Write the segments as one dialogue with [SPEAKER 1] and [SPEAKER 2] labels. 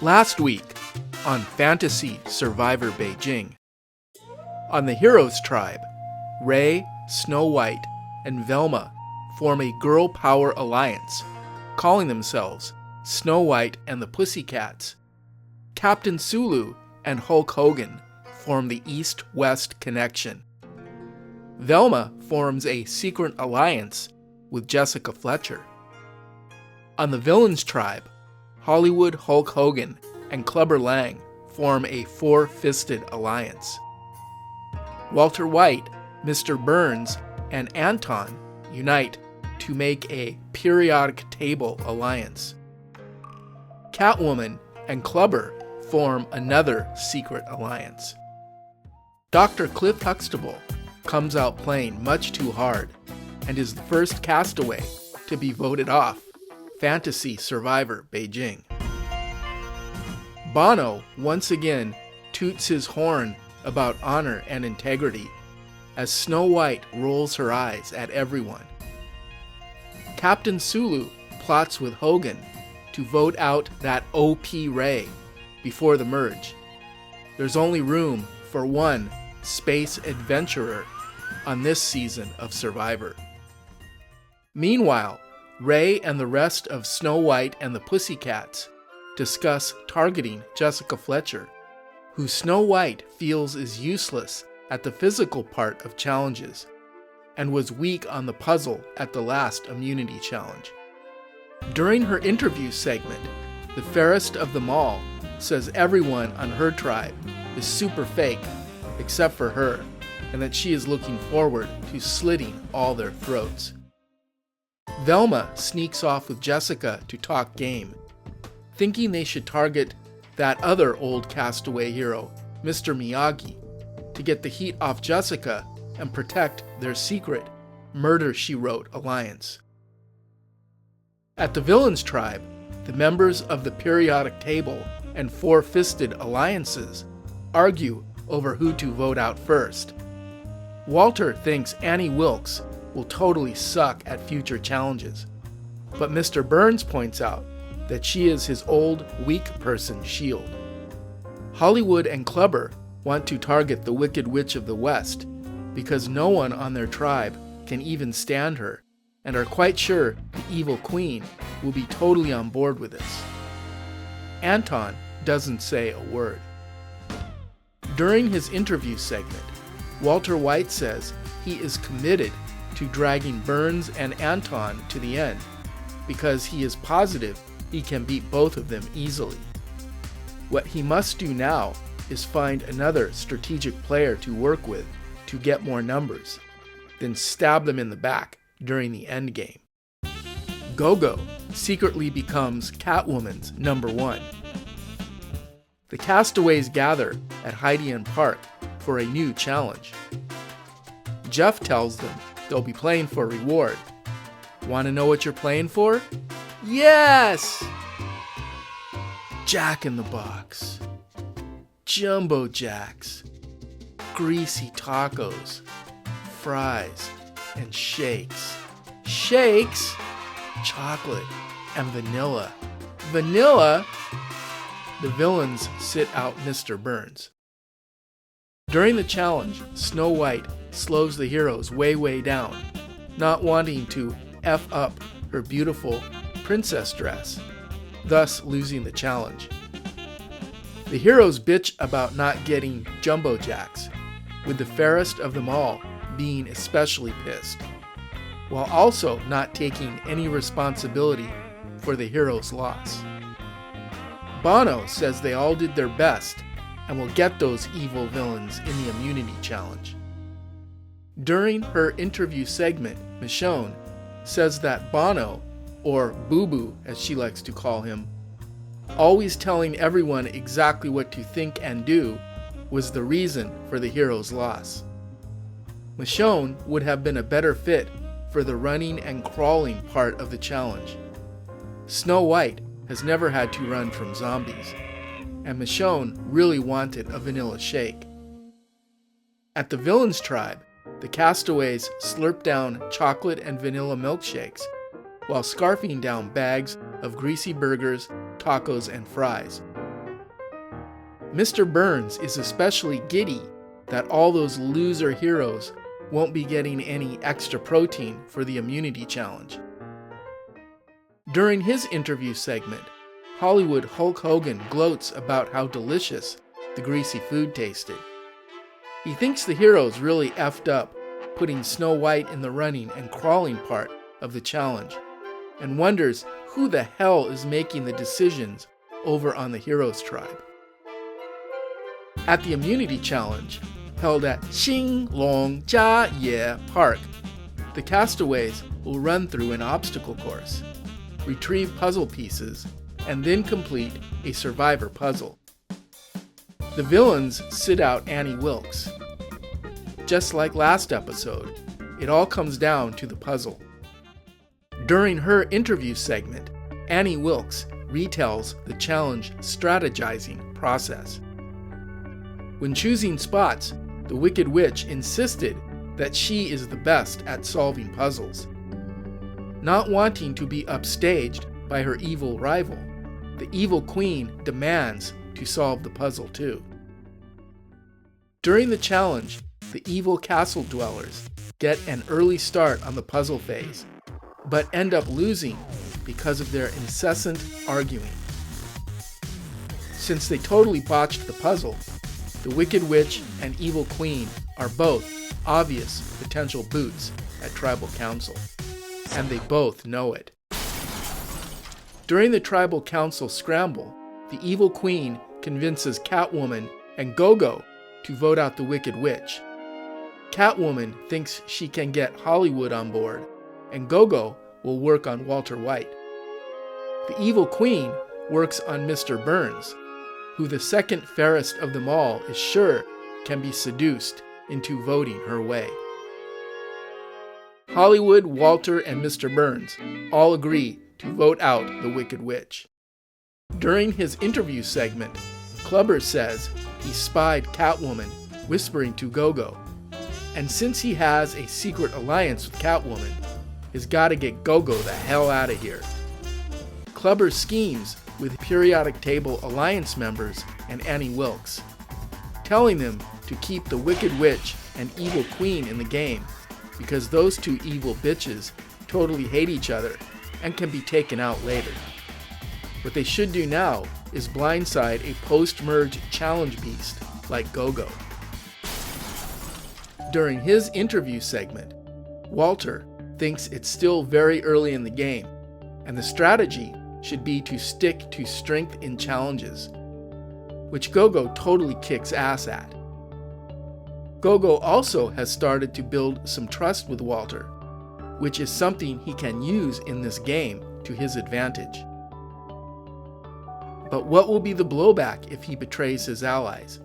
[SPEAKER 1] Last week on Fantasy Survivor Beijing. On the Heroes tribe, Ray, Snow White, and Velma form a girl power alliance, calling themselves Snow White and the Pussycats. Captain Sulu and Hulk Hogan form the East-West connection. Velma forms a secret alliance with Jessica Fletcher. On the Villains tribe, Hollywood Hulk Hogan and Clubber Lang form a four-fisted alliance. Walter White, Mr. Burns, and Anton unite to make a periodic table alliance. Catwoman and Clubber form another secret alliance. Dr. Cliff Huxtable comes out playing much too hard and is the first castaway to be voted off Fantasy Survivor Beijing. Bono once again toots his horn about honor and integrity as Snow White rolls her eyes at everyone. Captain Sulu plots with Hogan to vote out that OP Ray before the merge. There's only room for one space adventurer on this season of Survivor. Meanwhile, Ray and the rest of Snow White and the Pussycats discuss targeting Jessica Fletcher, who Snow White feels is useless at the physical part of challenges and was weak on the puzzle at the last immunity challenge. During her interview segment, the fairest of them all says everyone on her tribe is super fake except for her, and that she is looking forward to slitting all their throats. Velma sneaks off with Jessica to talk game, thinking they should target that other old castaway hero, Mr. Miyagi, to get the heat off Jessica and protect their secret Murder, She Wrote alliance. At the Villains tribe, the members of the periodic table and four-fisted alliances argue over who to vote out first. Walter thinks Annie Wilkes will totally suck at future challenges, but Mr. Burns points out that she is his old, weak person shield. Hollywood and Clubber want to target the Wicked Witch of the West because no one on their tribe can even stand her, and are quite sure the evil queen will be totally on board with this. Anton doesn't say a word. During his interview segment, Walter White says he is committed to dragging Burns and Anton to the end because he is positive he can beat both of them easily. What he must do now is find another strategic player to work with to get more numbers, then stab them in the back during the endgame. Gogo secretly becomes Catwoman's number one. The castaways gather at Hydian Park for a new challenge. Jeff tells them they'll be playing for reward. Want to know what you're playing for? Yes! Jack in the Box, Jumbo Jacks, greasy tacos, fries, and shakes. Shakes? Chocolate and vanilla. Vanilla? The villains sit out Mr. Burns. During the challenge, Snow White slows the heroes way down, not wanting to F up her beautiful princess dress, thus losing the challenge. The heroes bitch about not getting Jumbo Jacks, with the fairest of them all being especially pissed, while also not taking any responsibility for the heroes' loss. Bono says they all did their best and will get those evil villains in the immunity challenge. During her interview segment, Michonne says that Bono, or Boo Boo as she likes to call him, always telling everyone exactly what to think and do, was the reason for the hero's loss. Michonne would have been a better fit for the running and crawling part of the challenge. Snow White has never had to run from zombies, and Michonne really wanted a vanilla shake. At the Villains tribe, the castaways slurp down chocolate and vanilla milkshakes while scarfing down bags of greasy burgers, tacos, and fries, Mr. Burns is especially giddy that all those loser heroes won't be getting any extra protein for the immunity challenge. During his interview segment, Hollywood Hulk Hogan gloats about how delicious the greasy food tasted. He thinks the heroes really effed up putting Snow White in the running and crawling part of the challenge, and wonders who the hell is making the decisions over on the Heroes Tribe. At the Immunity Challenge, held at Xing Long Jia Ye Park, the castaways will run through an obstacle course, retrieve puzzle pieces, and then complete a survivor puzzle. The villains sit out Annie Wilkes. Just like last episode, it all comes down to the puzzle. During her interview segment, Annie Wilkes retells the challenge strategizing process. When choosing spots, the Wicked Witch insisted that she is the best at solving puzzles. Not wanting to be upstaged by her evil rival, the evil queen demands to solve the puzzle too. During the challenge, the evil castle dwellers get an early start on the puzzle phase, but end up losing because of their incessant arguing. Since they totally botched the puzzle, the Wicked Witch and Evil Queen are both obvious potential boots at Tribal Council, and they both know it. During the Tribal Council scramble, the Evil Queen convinces Catwoman and Go-Go to vote out the Wicked Witch. Catwoman thinks she can get Hollywood on board, and Go-Go will work on Walter White. The Evil Queen works on Mr. Burns, who the second fairest of them all is sure can be seduced into voting her way. Hollywood, Walter, and Mr. Burns all agree to vote out the Wicked Witch. During his interview segment, Clubber says he spied Catwoman whispering to Go-Go, and since he has a secret alliance with Catwoman, he's gotta get Go-Go the hell out of here. Clubber schemes with periodic table alliance members and Annie Wilkes, telling them to keep the Wicked Witch and Evil Queen in the game because those two evil bitches totally hate each other and can be taken out later. What they should do now is blindside a post-merge challenge beast like Go-Go. During his interview segment, Walter thinks it's still very early in the game, and the strategy should be to stick to strength in challenges, which Go-Go totally kicks ass at. Go-Go also has started to build some trust with Walter, which is something he can use in this game to his advantage. But what will be the blowback if he betrays his allies?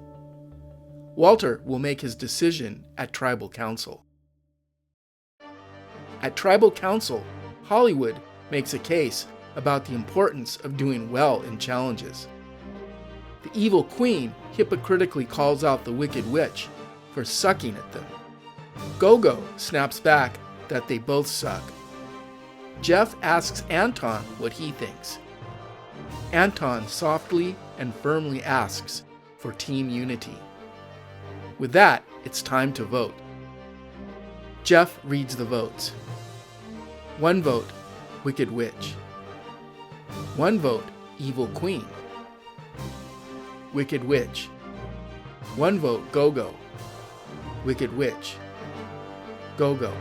[SPEAKER 1] Walter will make his decision at Tribal Council. At Tribal Council, Hollywood makes a case about the importance of doing well in challenges. The Evil Queen hypocritically calls out the Wicked Witch for sucking at them. Go-Go snaps back that they both suck. Jeff asks Anton what he thinks. Anton softly and firmly asks for team unity. With that, it's time to vote. Jeff reads the votes. 1 vote, Wicked Witch. 1 vote, Evil Queen. Wicked Witch. 1 vote, Go-Go. Wicked Witch. Go-Go.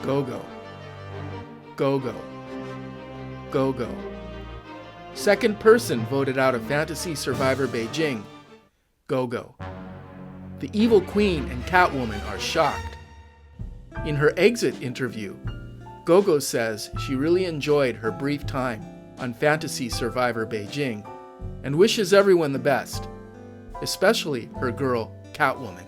[SPEAKER 1] Go-Go. Go-Go. Go-Go. Second person voted out of Fantasy Survivor Beijing. Go-Go. The Evil Queen and Catwoman are shocked. In her exit interview, Go-Go says she really enjoyed her brief time on Fantasy Survivor Beijing and wishes everyone the best, especially her girl, Catwoman.